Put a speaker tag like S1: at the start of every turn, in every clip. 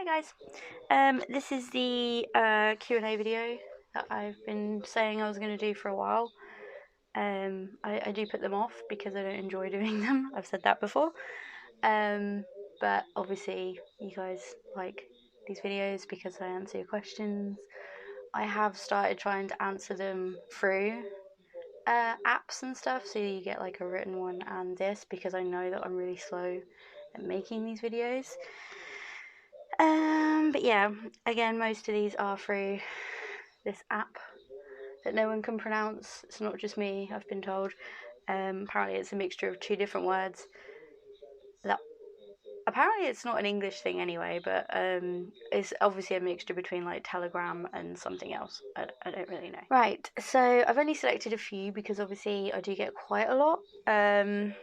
S1: guys. This is the Q&A video that I've been saying I was going to do for a while. I do put them off because I don't enjoy doing them. I've said that before. But obviously you guys like these videos because I answer your questions. I have started trying to answer them through apps and stuff, so you get like a written one and this, because I know that I'm really slow at making these videos. But yeah, again, most of these are through this app that no one can pronounce. It's not just me, I've been told. Apparently it's a mixture of two different words. Apparently it's not an English thing anyway, but it's obviously a mixture between like Telegram and something else. I don't really know. Right, so I've only selected a few because obviously I do get quite a lot. And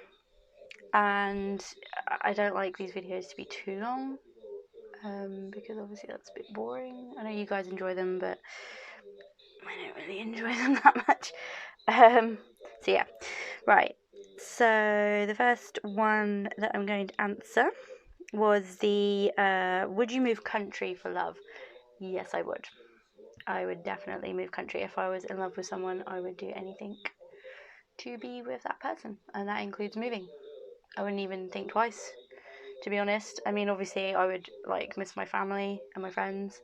S1: I don't like these videos to be too long. Because obviously that's a bit boring. I know you guys enjoy them, but I don't really enjoy them that much. So yeah, right. So the first one that I'm going to answer was the would you move country for love? Yes, I would. I would definitely move country. If I was in love with someone, I would do anything to be with that person, and that includes moving. I wouldn't even think twice, to be honest. I mean, obviously I would like miss my family and my friends,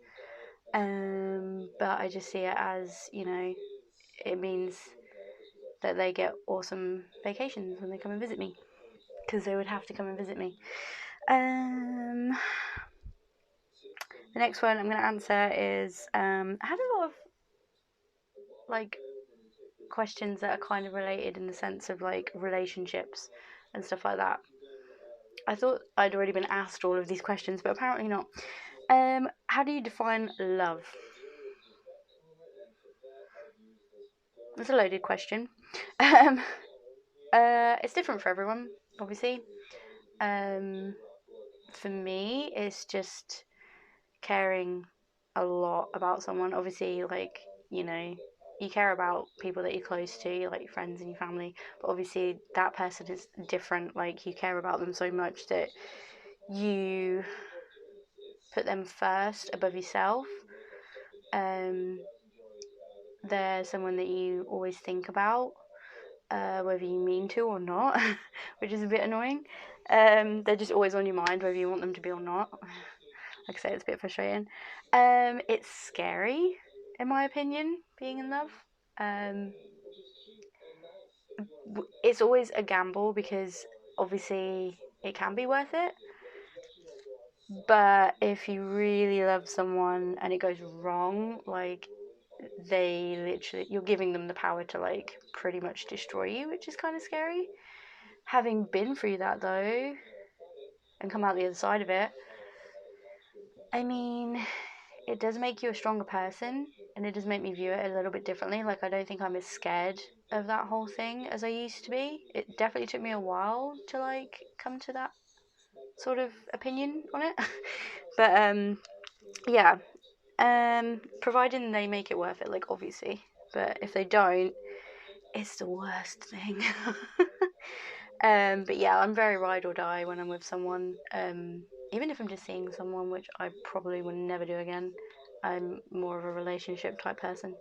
S1: but I just see it as, you know, it means that they get awesome vacations when they come and visit me, because they would have to come and visit me. The next one I'm going to answer is I had a lot of like questions that are kind of related in the sense of like relationships and stuff like that. I thought I'd already been asked all of these questions, but apparently not. How do you define love? That's a loaded question. It's different for everyone, obviously. For me, it's just caring a lot about someone. Obviously, like, you know, you care about people that you're close to, like your friends and your family, but obviously that person is different. Like, you care about them so much that you put them first above yourself. They're someone that you always think about, whether you mean to or not, which is a bit annoying. They're just always on your mind, whether you want them to be or not. Like I say, it's a bit frustrating. It's scary, in my opinion, being in love. It's always a gamble because obviously it can be worth it. But if you really love someone and it goes wrong, like, they literally, you're giving them the power to like pretty much destroy you, which is kind of scary. Having been through that though and come out the other side of it, I mean, it does make you a stronger person, and it does make me view it a little bit differently. Like, I don't think I'm as scared of that whole thing as I used to be. It definitely took me a while to like come to that sort of opinion on it. But yeah, providing they make it worth it, like, obviously. But if they don't, it's the worst thing. But yeah, I'm very ride or die when I'm with someone. Even if I'm just seeing someone, which I probably will never do again. I'm more of a relationship type person.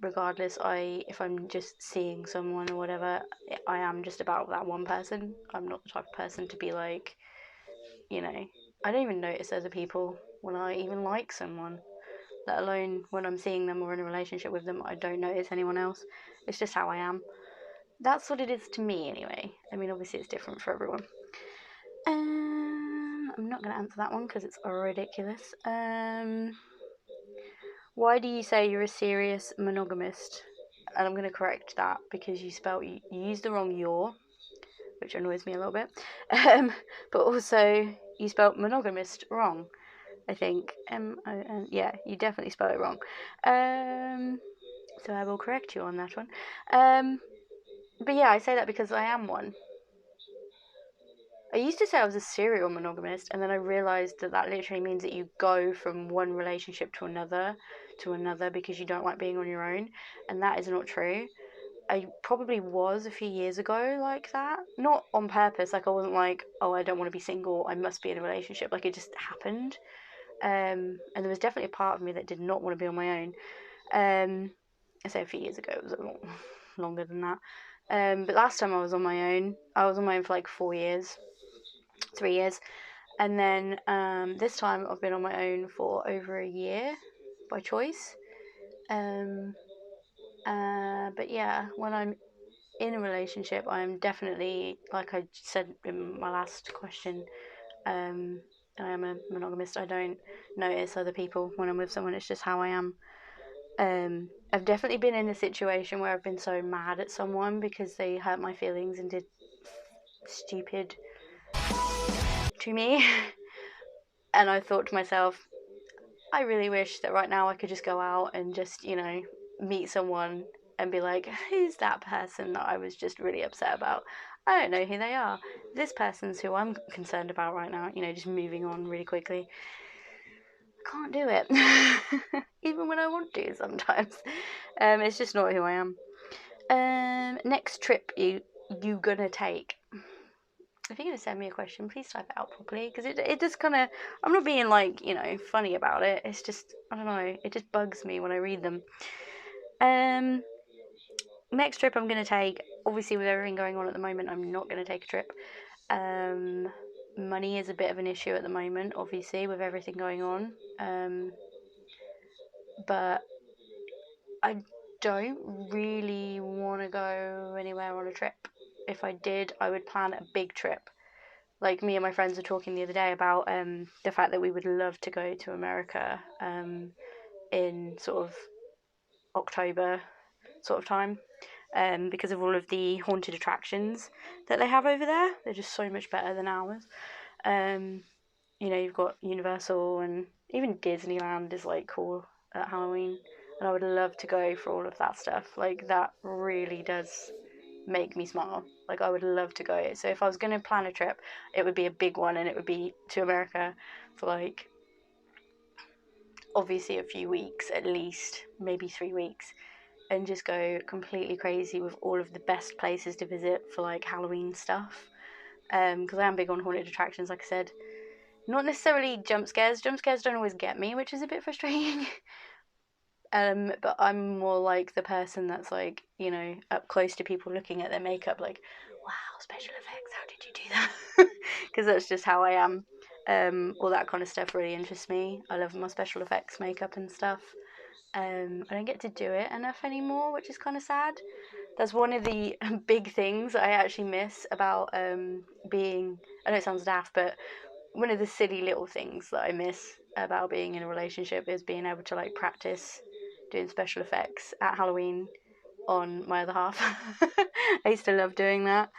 S1: Regardless, if I'm just seeing someone or whatever, I am just about that one person. I'm not the type of person to be like, you know, I don't even notice other people when I even like someone, let alone when I'm seeing them or in a relationship with them. I don't notice anyone else. It's just how I am. That's what it is to me, anyway. I mean, obviously it's different for everyone. I'm not going to answer that one because it's ridiculous. Why do you say you're a serious monogamist? And I'm going to correct that because you used the wrong "your," which annoys me a little bit. But also you spelled monogamist wrong, I think. Yeah, you definitely spelled it wrong. So I will correct you on that one. But yeah, I say that because I am one. I used to say I was a serial monogamist, and then I realised that that literally means that you go from one relationship to another because you don't like being on your own, and that is not true. I probably was a few years ago like that. Not on purpose. Like I wasn't like, oh, I don't want to be single. I must be in a relationship. Like it just happened. And there was definitely a part of me that did not want to be on my own. I say a few years ago. It was a lot longer than that. But last time I was on my own for like 4 years, 3 years. And then this time I've been on my own for over a year by choice. But yeah, when I'm in a relationship, I'm definitely, like I said in my last question, I am a monogamist. I don't notice other people when I'm with someone. It's just how I am. I've definitely been in a situation where I've been so mad at someone because they hurt my feelings and did stupid to me. And I thought to myself, I really wish that right now I could just go out and just, meet someone and be like, who's that person that I was just really upset about? I don't know who they are. This person's who I'm concerned about right now, just moving on really quickly. I can't do it. Even when I want to sometimes. It's just not who I am. Next trip you gonna take? If you're going to send me a question, please type it out properly, because it just kind of, I'm not being like, funny about it. It's just, I don't know, it just bugs me when I read them. Next trip I'm going to take, obviously with everything going on at the moment, I'm not going to take a trip. Money is a bit of an issue at the moment, obviously, with everything going on. But I don't really want to go anywhere on a trip. If I did, I would plan a big trip. Like me and my friends were talking the other day about the fact that we would love to go to America in sort of October sort of time, because of all of the haunted attractions that they have over there. They're just so much better than ours. You've got Universal, and even Disneyland is like cool at Halloween, and I would love to go for all of that stuff. Like that really does make me smile. Like I would love to go. So if I was going to plan a trip, it would be a big one, and it would be to America for like obviously a few weeks at least, maybe 3 weeks, and just go completely crazy with all of the best places to visit for like Halloween stuff. Because I am big on haunted attractions, like I said. Not necessarily jump scares. Jump scares don't always get me, which is a bit frustrating. But I'm more like the person that's like, up close to people looking at their makeup, like, wow, special effects, how did you do that? Because that's just how I am. All that kind of stuff really interests me. I love my special effects makeup and stuff. I don't get to do it enough anymore, which is kind of sad. That's one of the big things I actually miss about being, I know it sounds daft, but one of the silly little things that I miss about being in a relationship is being able to like practice doing special effects at Halloween on my other half. I used to love doing that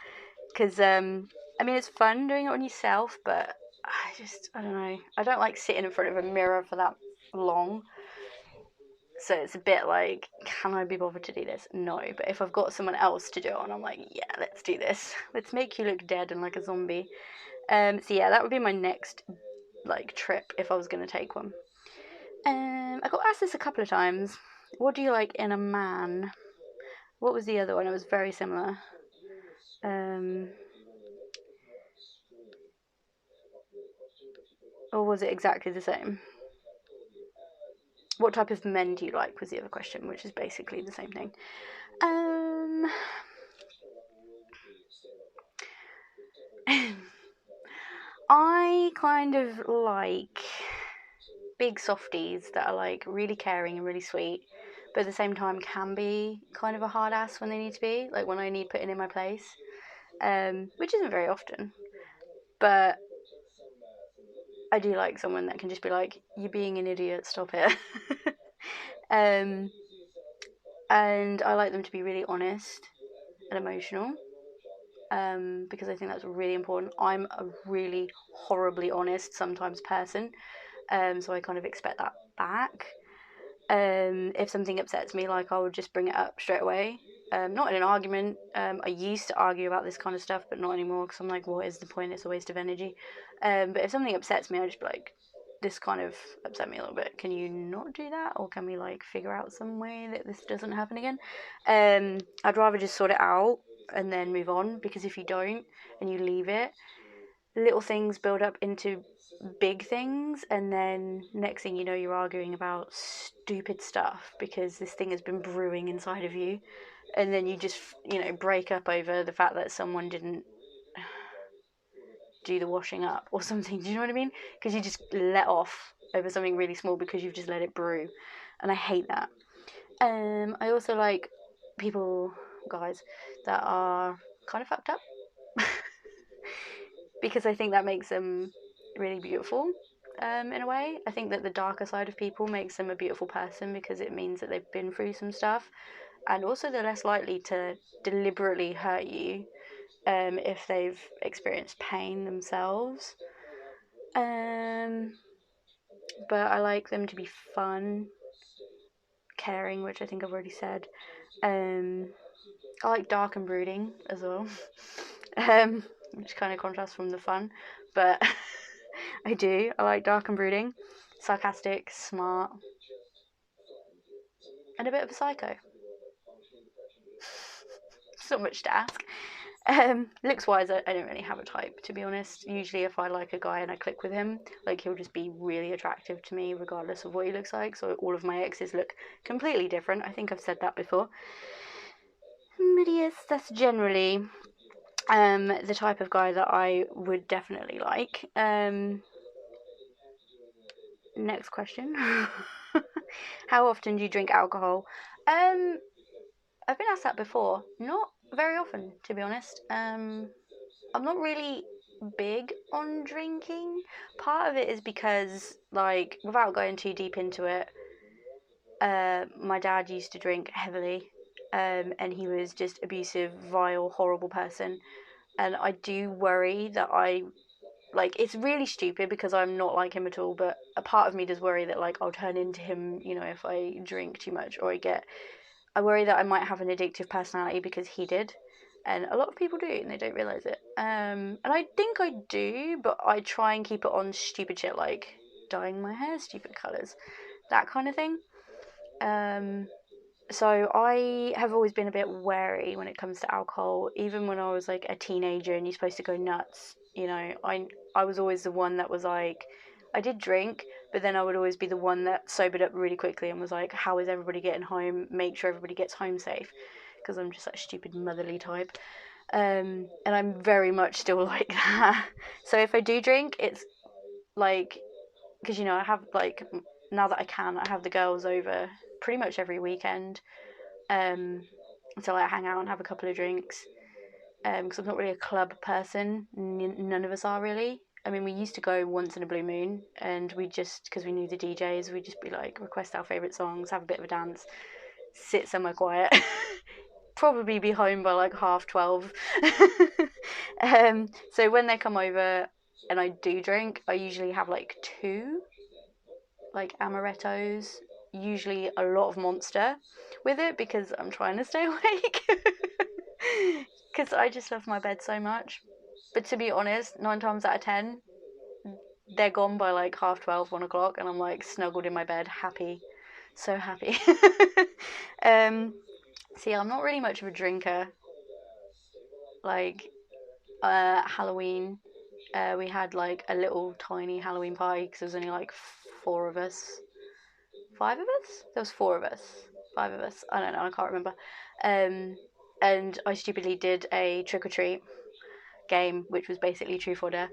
S1: because it's fun doing it on yourself, but I don't know, I don't like sitting in front of a mirror for that long. So it's a bit like, can I be bothered to do this? No. But if I've got someone else to do it on, I'm like, yeah, let's do this. Let's make you look dead and like a zombie. So yeah, that would be my next like trip if I was going to take one. I got asked this a couple of times. What do you like in a man? What was the other one? It was very similar. Or was it exactly the same? What type of men do you like was the other question, which is basically the same thing. I kind of like big softies that are like really caring and really sweet, but at the same time can be kind of a hard ass when they need to be, like when I need putting in my place, which isn't very often. But I do like someone that can just be like, you're being an idiot, stop it. And I like them to be really honest and emotional, because I think that's really important. I'm a really horribly honest sometimes person, so I kind of expect that back. If something upsets me, like I would just bring it up straight away. Not in an argument. I used to argue about this kind of stuff, but not anymore because I'm like, what is the point? It's a waste of energy. But if something upsets me, I just be like, this kind of upset me a little bit. Can you not do that, or can we like figure out some way that this doesn't happen again? I'd rather just sort it out and then move on, because if you don't and you leave it, little things build up into big things, and then next thing you know, you're arguing about stupid stuff because this thing has been brewing inside of you, and then you just, you know, break up over the fact that someone didn't do the washing up or something. Do you know what I mean? Because you just let off over something really small because you've just let it brew, and I hate that. I also like people, guys, that are kind of fucked up because I think that makes them really beautiful. In a way, I think that the darker side of people makes them a beautiful person because it means that they've been through some stuff, and also they're less likely to deliberately hurt you if they've experienced pain themselves. But I like them to be fun, caring, which I think I've already said. I like dark and brooding as well, which kind of contrasts from the fun, but I do. I like dark and brooding, sarcastic, smart, and a bit of a psycho. It's not much to ask. Looks wise, I don't really have a type, to be honest. Usually if I like a guy and I click with him, like, he'll just be really attractive to me regardless of what he looks like. So all of my exes look completely different. I think I've said that before. But yes, that's generally the type of guy that I would definitely like. Next question. How often do you drink alcohol? I've been asked that before. Not very often, to be honest. I'm not really big on drinking. Part of it is because, like, without going too deep into it, my dad used to drink heavily, and he was just abusive, vile, horrible person. And I do worry that it's really stupid because I'm not like him at all, but a part of me does worry that, like, I'll turn into him, you know, if I drink too much, or I worry that I might have an addictive personality because he did. And a lot of people do, and they don't realise it. And I think I do, but I try and keep it on stupid shit like dyeing my hair stupid colours, that kind of thing. So I have always been a bit wary when it comes to alcohol. Even when I was like a teenager and you're supposed to go nuts, you know, I was always the one that was like, I did drink, but then I would always be the one that sobered up really quickly and was like, how is everybody getting home? Make sure everybody gets home safe, because I'm just that stupid motherly type. And I'm very much still like that. So if I do drink, it's like, because, you know, I have, like, now that I have the girls over pretty much every weekend. So I hang out and have a couple of drinks. Because I'm not really a club person. None of us are really. I mean, we used to go once in a blue moon, and we just, because we knew the DJs, we'd just be like, request our favourite songs, have a bit of a dance, sit somewhere quiet, probably be home by like 12:30. So when they come over and I do drink, I usually have like two, like, amarettos, usually a lot of Monster with it because I'm trying to stay awake. Because I just love my bed so much. But to be honest, 9 times out of 10, they're gone by like 12:30, 1 o'clock, and I'm like snuggled in my bed, happy, so happy. So yeah, I'm not really much of a drinker. Like, Halloween, we had like a little tiny Halloween party because there was only like 4 of us. 5 of us? There was 4 of us. 5 of us. I don't know. I can't remember. And I stupidly did a trick or treat game, which was basically truth or dare.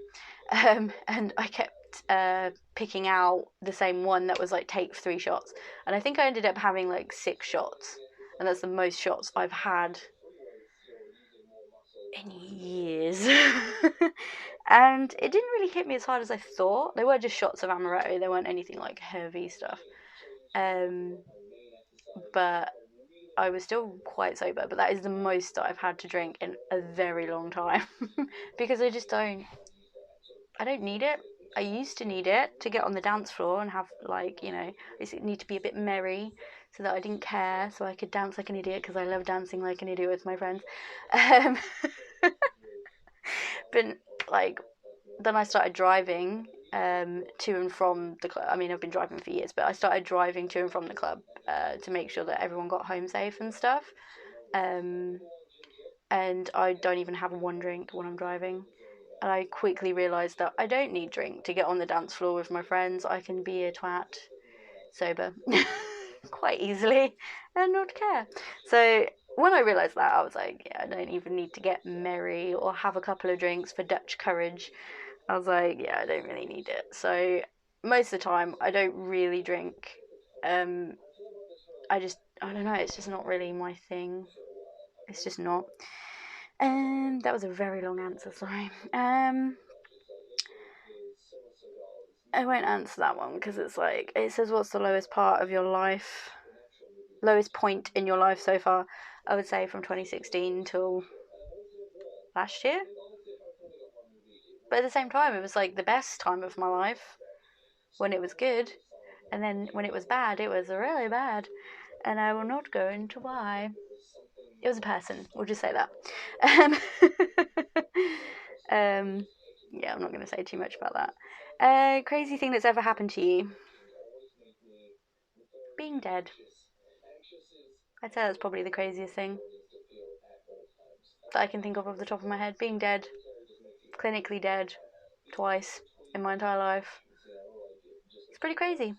S1: And I kept picking out the same one that was like, take 3 shots. And I think I ended up having like 6 shots. And that's the most shots I've had in years. And it didn't really hit me as hard as I thought. They were just shots of amaretto. They weren't anything like heavy stuff. But I was still quite sober. But that is the most that I've had to drink in a very long time. Because I don't need it. I used to need it to get on the dance floor and have, like, you know, I need to be a bit merry so that I didn't care, so I could dance like an idiot, because I love dancing like an idiot with my friends. But, like, then I started driving, to and from the club. I mean, I've been driving for years, but I started driving to and from the club to make sure that everyone got home safe and stuff. And I don't even have one drink when I'm driving. And I quickly realised that I don't need drink to get on the dance floor with my friends. I can be a twat sober quite easily and not care. So when I realised that, I was like, yeah, I don't even need to get merry or have a couple of drinks for Dutch courage. I was like, yeah, I don't really need it. So most of the time, I don't really drink. I don't know, it's just not really my thing. It's just not. That was a very long answer, sorry. I won't answer that one because it's like, it says, what's the lowest part of your life? Lowest point in your life so far? I would say from 2016 till last year. But at the same time, it was like the best time of my life when it was good. And then when it was bad, it was really bad. And I will not go into why. It was a person, we'll just say that. Yeah, I'm not going to say too much about that. Crazy thing that's ever happened to you? Being dead. I'd say that's probably the craziest thing that I can think of off the top of my head. Being dead, clinically dead, twice in my entire life. It's pretty crazy.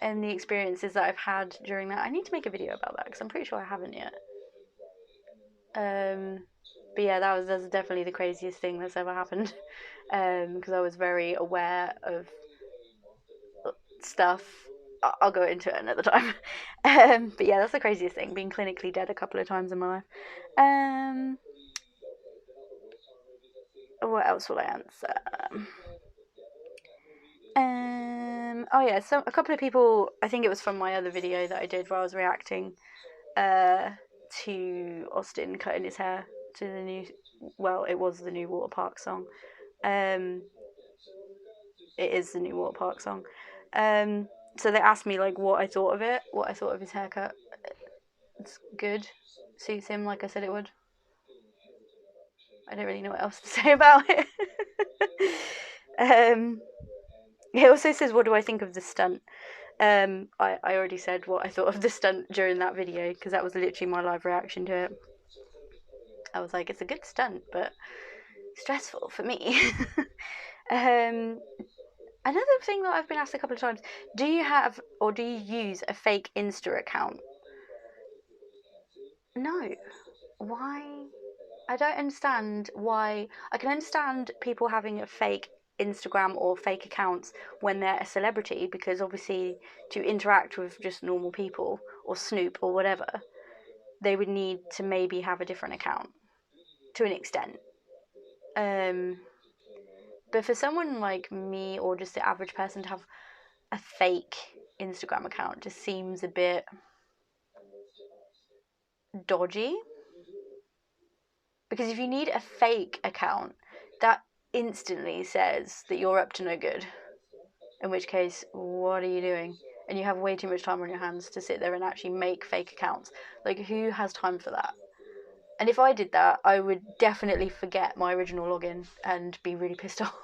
S1: And the experiences that I've had during that. I need to make a video about that because I'm pretty sure I haven't yet. But yeah, that's definitely the craziest thing that's ever happened. Because I was very aware of stuff. I'll go into it another time. But yeah, that's the craziest thing, being clinically dead a couple of times in my life. What else will I answer? Oh yeah, so a couple of people, I think it was from my other video that I did where I was reacting to Austin cutting his hair to the new, well, it was the new Water Park song. It is the new Water Park song. So they asked me like what I thought of it, what I thought of his haircut. It's good, suits him like I said it would. I don't really know what else to say about it. It also says, what do I think of the stunt? I already said what I thought of the stunt during that video because that was literally my live reaction to it. I was like, it's a good stunt, but stressful for me. Another thing that I've been asked a couple of times, do you have or do you use a fake Insta account? No. Why? I don't understand why. I can understand people having a fake Instagram or fake accounts when they're a celebrity because obviously to interact with just normal people or Snoop or whatever, they would need to maybe have a different account to an extent. But for someone like me or just the average person to have a fake Instagram account just seems a bit dodgy. Because if you need a fake account, that instantly says that you're up to no good. In which case, what are you doing? And you have way too much time on your hands to sit there and actually make fake accounts. Like, who has time for that? And if I did that, I would definitely forget my original login and be really pissed off.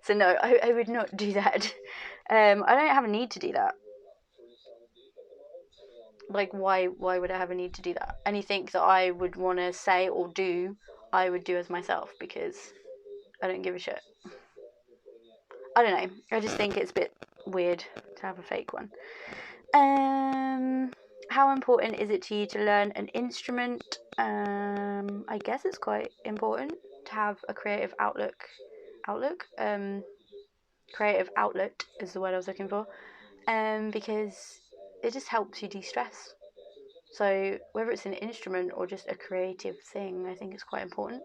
S1: So no, I would not do that. I don't have a need to do that. Like, why would I have a need to do that? Anything that I would want to say or do, I would do as myself because I don't give a shit. I don't know. I just think it's a bit weird to have a fake one. How important is it to you to learn an instrument? I guess it's quite important to have a creative outlook. Creative outlet is the word I was looking for. Because it just helps you de-stress. So whether it's an instrument or just a creative thing, I think it's quite important.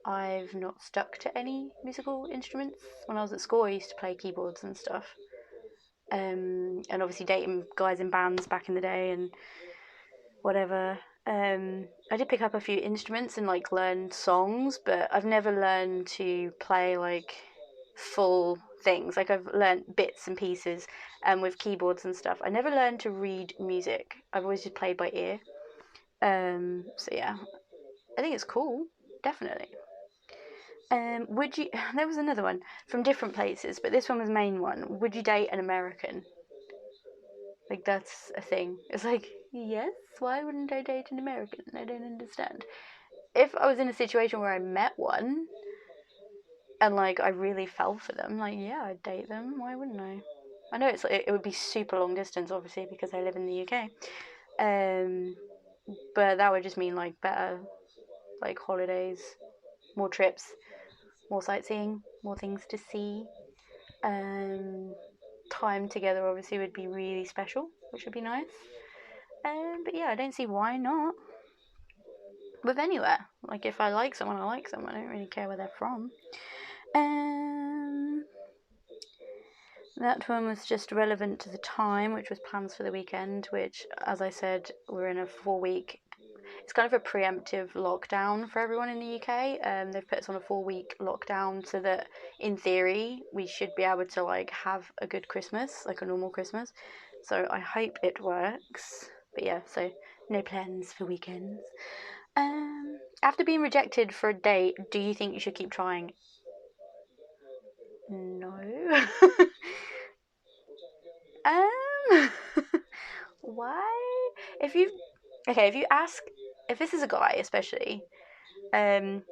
S1: I've not stuck to any musical instruments. When I was at school, I used to play keyboards and stuff. And obviously dating guys in bands back in the day and whatever. I did pick up a few instruments and like learn songs, but I've never learned to play like full things. Like I've learned bits and pieces with keyboards and stuff. I never learned to read music. I've always just played by ear. So yeah, I think it's cool, definitely. Would you? There was another one from different places, but this one was the main one. Would you date an American? Like, that's a thing. It's like, yes. Why wouldn't I date an American? I don't understand. If I was in a situation where I met one and like I really fell for them, like, yeah, I'd date them. Why wouldn't I? I know it would be super long distance, obviously, because I live in the UK. But that would just mean like better, like, holidays, more trips, more sightseeing, more things to see. Um, Time together obviously would be really special, which would be nice. But yeah, I don't see why not. With anywhere, like, if I like someone, I like someone. I don't really care where they're from. That one was just relevant to the time, which was plans for the weekend, which, as I said, we're in a 4-week. It's kind of a preemptive lockdown for everyone in the UK. They've put us on a 4-week lockdown so that, in theory, we should be able to like have a good Christmas, like a normal Christmas. So I hope it works. But yeah, so no plans for weekends. After being rejected for a date, do you think you should keep trying? No. um. Why? If you if you ask, if this is a guy especially, and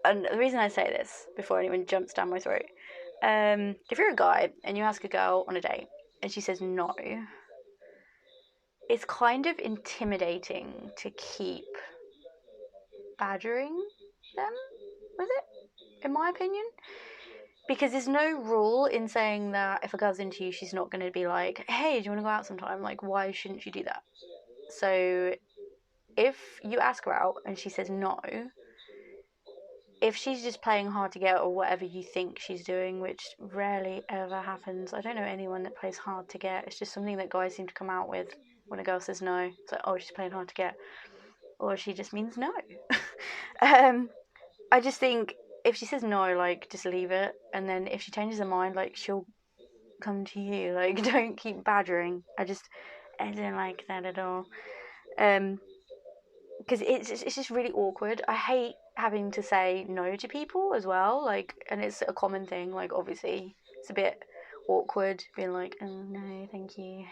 S1: the reason I say this before anyone jumps down my throat, if you're a guy and you ask a girl on a date and she says no, it's kind of intimidating to keep badgering them with it, in my opinion. Because there's no rule in saying that if a girl's into you, she's not going to be like, hey, do you want to go out sometime? Like, why shouldn't you do that? So if you ask her out and she says no, if she's just playing hard to get or whatever you think she's doing, which rarely ever happens, I don't know anyone that plays hard to get. It's just something that guys seem to come out with when a girl says no. It's like, oh, she's playing hard to get, or she just means no. I just think if she says no, like, just leave it, and then if she changes her mind, like, she'll come to you. Like, don't keep badgering. I don't like that at all. Because it's just really awkward. I hate having to say no to people as well. Like, and it's a common thing. Like, obviously, it's a bit awkward being like, oh no, thank you.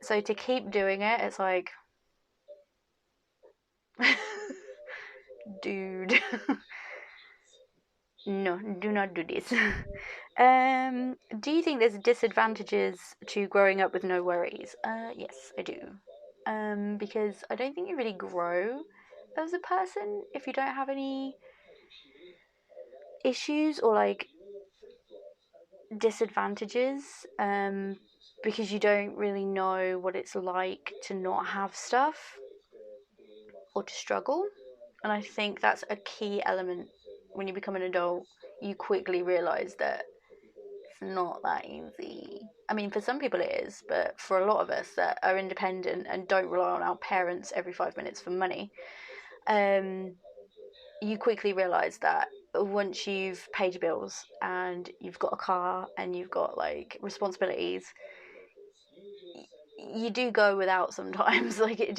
S1: So to keep doing it, it's like, dude, no, do not do this. Do you think there's disadvantages to growing up with no worries? Yes, I do. Because I don't think you really grow as a person if you don't have any issues or like disadvantages. Because you don't really know what it's like to not have stuff or to struggle. And I think that's a key element when you become an adult. You quickly realize that it's not that easy. I mean, for some people it is, but for a lot of us that are independent and don't rely on our parents every 5 minutes for money, you quickly realize that once you've paid your bills and you've got a car and you've got like responsibilities, you do go without sometimes. Like, you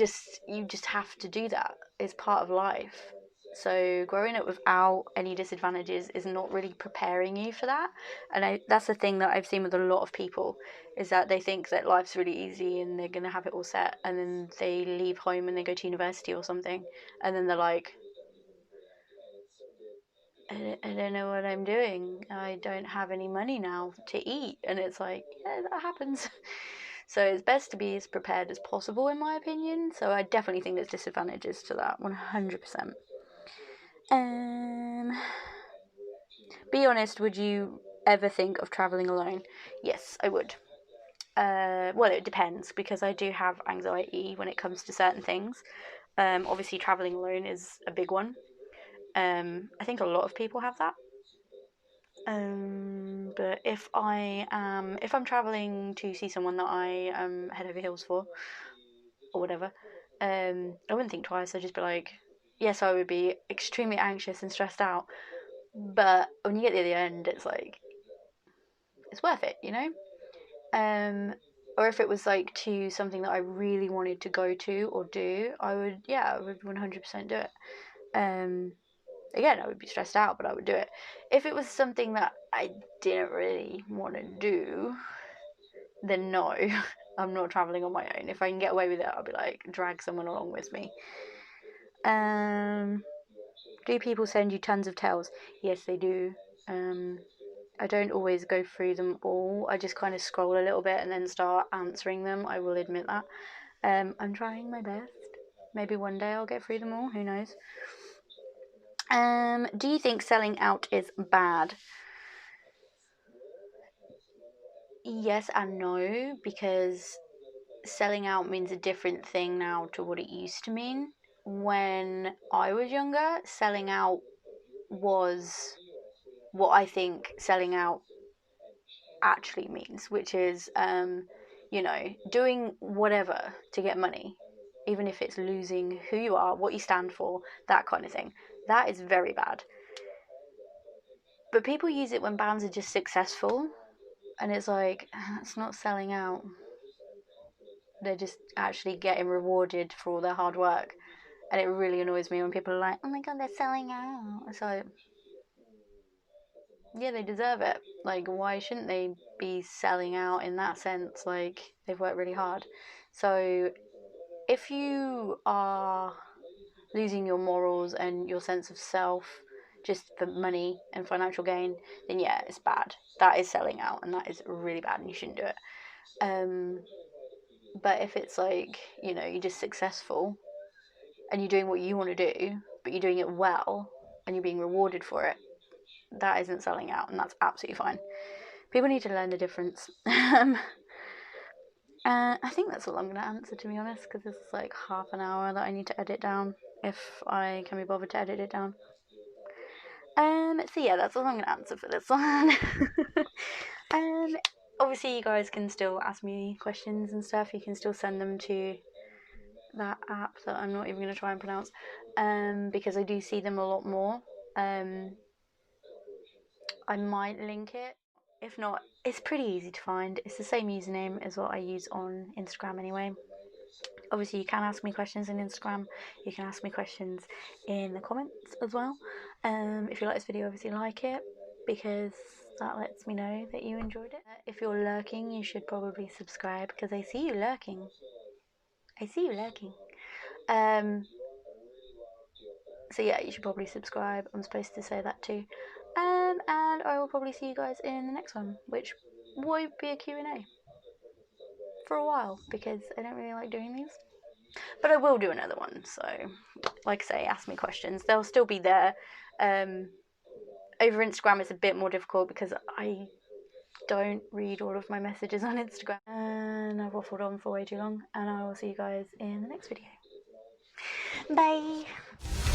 S1: just have to do that. It's part of life. So growing up without any disadvantages is not really preparing you for that. And that's the thing that I've seen with a lot of people, is that they think that life's really easy and they're going to have it all set, and then they leave home and they go to university or something, and then they're like, I don't know what I'm doing. I don't have any money now to eat. And it's like, yeah, that happens. So it's best to be as prepared as possible, in my opinion. So I definitely think there's disadvantages to that, 100%. Be honest, would you ever think of travelling alone? Yes, I would. Well, it depends, because I do have anxiety when it comes to certain things. Obviously, travelling alone is a big one. I think a lot of people have that. But if I'm traveling to see someone that I am head over heels for, or whatever, I wouldn't think twice. I'd just be like, yes, I would be extremely anxious and stressed out. But when you get to the end, it's like, it's worth it, you know? Or if it was like to something that I really wanted to go to or do, I would 100% do it. Again, I would be stressed out, but I would do it. If it was something that I didn't really want to do, then no, I'm not traveling on my own. If I can get away with it, I'll be like, drag someone along with me. Do people send you tons of tales? Yes, they do. I don't always go through them all. I just kind of scroll a little bit and then start answering them. I will admit that. I'm trying my best. Maybe one day I'll get through them all. Who knows? Do you think selling out is bad? Yes and no, because selling out means a different thing now to what it used to mean. When I was younger, selling out was what I think selling out actually means, which is, doing whatever to get money, even if it's losing who you are, what you stand for, that kind of thing. That is very bad. But people use it when bands are just successful, and it's like, it's not selling out. They're just actually getting rewarded for all their hard work. And it really annoys me when people are like, oh my god, they're selling out. It's like, yeah, they deserve it. Like, why shouldn't they be selling out in that sense? Like, they've worked really hard. So, if you are losing your morals and your sense of self just for money and financial gain, then yeah, it's bad. That is selling out, and that is really bad, and you shouldn't do it. But if it's like, you're just successful and you're doing what you want to do, but you're doing it well and you're being rewarded for it, that isn't selling out, and that's absolutely fine. People need to learn the difference. I think that's all I'm going to answer, to be honest, because this is like half an hour that I need to edit down, if I can be bothered to edit it down. So yeah, that's all I'm going to answer for this one. Obviously, you guys can still ask me questions and stuff. You can still send them to that app that I'm not even going to try and pronounce, because I do see them a lot more. I might link it. If not, it's pretty easy to find. It's the same username as what I use on Instagram anyway. Obviously, you can ask me questions on Instagram. You can ask me questions in the comments as well. If you like this video, obviously like it, because that lets me know that you enjoyed it. If you're lurking, you should probably subscribe, because I see you lurking. So yeah, you should probably subscribe. I'm supposed to say that too. And I will probably see you guys in the next one, which won't be a Q&A for a while, because I don't really like doing these. But I will do another one, so like I say, ask me questions. They'll still be there. Over Instagram it's a bit more difficult because I don't read all of my messages on Instagram. And I've waffled on for way too long, and I will see you guys in the next video. Bye!